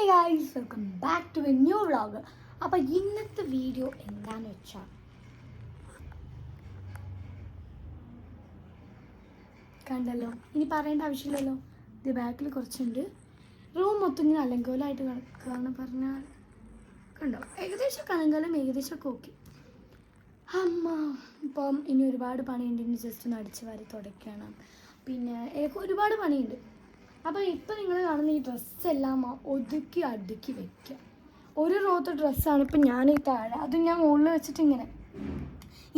Guys welcome back to a new vlog. അപ്പോൾ ഇന്നത്തെ video എന്താണെന്ന് വെച്ചാൽ കണ്ടല്ലോ, ഇനി പറയേണ്ട ആവശ്യമില്ലല്ലോ. ഇത് ബാക്കിൽ കുറച്ചുണ്ട്. റൂം മൊത്തം ഇങ്ങനെ അലങ്കോലമായിട്ട് കിടക്കുകയാണ് പറഞ്ഞാൽ കണ്ടോ. ഏകദേശം അലങ്കോലം ഏകദേശമൊക്കെ ഓക്കെ. അമ്മ ഇപ്പം ഇനി ഒരുപാട് പണിയുണ്ട്. ഇനി ജസ്റ്റ് ഒന്ന് അടിച്ച് വാരി തുടയ്ക്കണം. പിന്നെ ഒരുപാട് പണിയുണ്ട്. അപ്പോൾ ഇപ്പം നിങ്ങൾ കാണുന്ന ഈ ഡ്രസ്സെല്ലാം ഒതുക്കി അടുക്കി വയ്ക്കുക. ഒരു റോത്ത് ഡ്രസ്സാണ് ഇപ്പം ഞാൻ ഈ താഴെ, അത് ഞാൻ മുകളിൽ വെച്ചിട്ട് ഇങ്ങനെ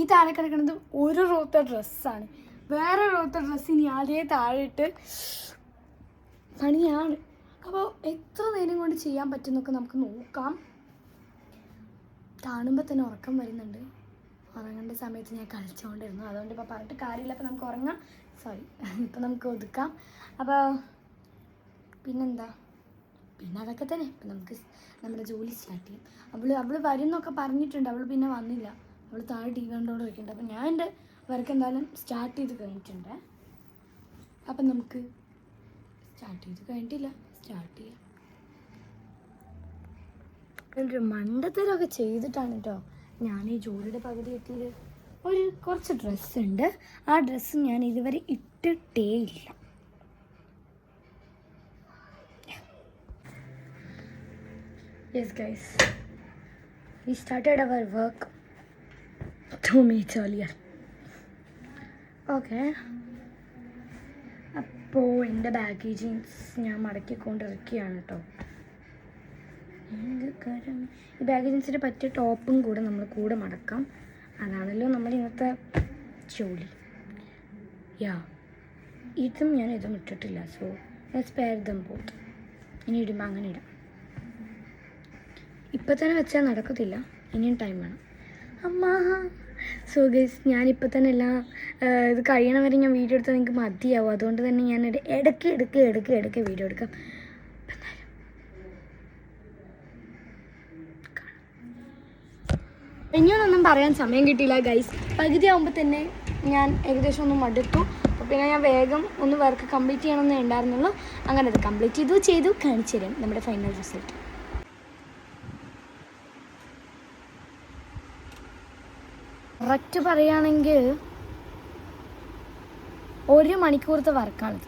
ഈ താഴെ കിടക്കുന്നത് ഒരു റോത്ത ഡ്രസ്സാണ്. വേറെ റോത്ത ഡ്രസ്സ് ഇനി ആദ്യമേ താഴെ ഇട്ട് പണിയാണ്. അപ്പോൾ എത്ര നേരം കൊണ്ട് ചെയ്യാൻ പറ്റുമെന്നൊക്കെ നമുക്ക് നോക്കാം. കാണുമ്പോൾ തന്നെ ഉറക്കം വരുന്നുണ്ട്. ഉറങ്ങേണ്ട സമയത്ത് ഞാൻ കളിച്ചുകൊണ്ടിരുന്നു, അതുകൊണ്ട് ഇപ്പോൾ പറഞ്ഞിട്ട് കാര്യമില്ല. അപ്പോൾ നമുക്ക് ഉറങ്ങാം. സോറി, ഇപ്പം നമുക്ക് ഒതുക്കാം. അപ്പോൾ പിന്നെന്താ, പിന്നെ അതൊക്കെ തന്നെ. ഇപ്പം നമുക്ക് നമ്മുടെ ജോലി സ്റ്റാർട്ട് ചെയ്യാം. അവൾ വരുന്നൊക്കെ പറഞ്ഞിട്ടുണ്ട്. അവൾ പിന്നെ വന്നില്ല. അവൾ താഴെ ടി വി കണ്ടോണ്ട് വയ്ക്കുന്നുണ്ട്. അപ്പം ഞാൻ എൻ്റെ വർക്ക് എന്തായാലും സ്റ്റാർട്ട് ചെയ്ത് കഴിഞ്ഞിട്ടുണ്ട്. അപ്പം നമുക്ക് സ്റ്റാർട്ട് ചെയ്യാം. ഒരു മണ്ടത്തരമൊക്കെ ചെയ്തിട്ടാണ് കേട്ടോ ഞാൻ ഈ ജോലിയുടെ പകുതി എത്തിയത്. കുറച്ച് ഡ്രസ്സുണ്ട്. ആ ഡ്രസ്സ് ഞാൻ ഇതുവരെ ഇട്ടിട്ടേ ഇല്ല. Yes guys, we started our work 2 minutes earlier. Okay. അപ്പോൾ എൻ്റെ ബാഗേജീൻസ് ഞാൻ മടക്കിക്കൊണ്ടിരിക്കുകയാണ് കേട്ടോ. ഈ ബാഗേജീൻസിന് പറ്റിയ ടോപ്പും കൂടെ നമ്മൾ കൂടെ മടക്കാം. അതാണല്ലോ നമ്മൾ ഇന്നത്തെ ജോലി. ഇതും ഞാൻ ഇതും ഇട്ടിട്ടില്ല. So let's pair dum both. ഇനി ഇടുമ്പോൾ അങ്ങനെ ഇടാം. ഇപ്പം തന്നെ വെച്ചാൽ നടക്കത്തില്ല, ഇനിയും ടൈം വേണം. സോ ഗൈസ്, ഞാനിപ്പോൾ തന്നെ എല്ലാം ഇത് കഴിയണ വരെ ഞാൻ വീഡിയോ എടുത്താൽ നിങ്ങൾക്ക് മതിയാവും. അതുകൊണ്ട് തന്നെ ഞാൻ ഇടയ്ക്ക് വീഡിയോ എടുക്കാം. ഇനിയൊന്നും പറയാൻ സമയം കിട്ടിയില്ല ഗൈസ്. പകുതി ആകുമ്പോൾ തന്നെ ഞാൻ ഏകദേശം ഒന്ന് മടുത്തു. അപ്പോൾ പിന്നെ ഞാൻ വേഗം ഒന്ന് വർക്ക് കംപ്ലീറ്റ് ചെയ്യണമെന്നേ ഉണ്ടായിരുന്നുള്ളൂ. അങ്ങനെ അത് കംപ്ലീറ്റ് ചെയ്തു കാണിച്ചു തരാം നമ്മുടെ ഫൈനൽ റിസൾട്ട്. കറക്റ്റ് പറയുകയാണെങ്കിൽ 1 മണിക്കൂറത്തെ വർക്കാണിത്.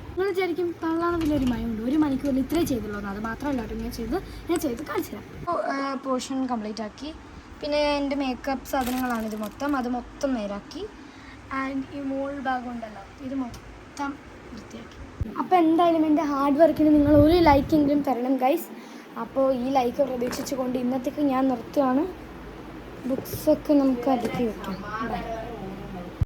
നിങ്ങൾ വിചാരിക്കും തള്ളാണ് വലിയൊരു മയമുണ്ട്, 1 മണിക്കൂറിൽ ഇത്രേ ചെയ്തുള്ളൂ. അത് മാത്രമല്ല കേട്ടോ ഞാൻ ചെയ്ത് കാണിച്ചു തരാം. പോർഷൻ കംപ്ലീറ്റ് ആക്കി. പിന്നെ എൻ്റെ മേക്കപ്പ് സാധനങ്ങളാണിത് അത് മൊത്തം നേരാക്കി. ആൻഡ് ഈ മോൾ ഭാഗം ഉണ്ടല്ലോ, ഇത് മൊത്തം വൃത്തിയാക്കി. അപ്പോൾ എന്തായാലും എൻ്റെ ഹാർഡ് വർക്കിന് നിങ്ങൾ ഒരു ലൈക്കെങ്കിലും തരണം ഗൈസ്. അപ്പോൾ ഈ ലൈക്ക് പ്രതീക്ഷിച്ചുകൊണ്ട് ഇന്നത്തേക്ക് ഞാൻ നിർത്തുകയാണ്. ബുക്സൊക്കെ നമുക്ക് അടുക്കി വെക്കാം. ബൈ.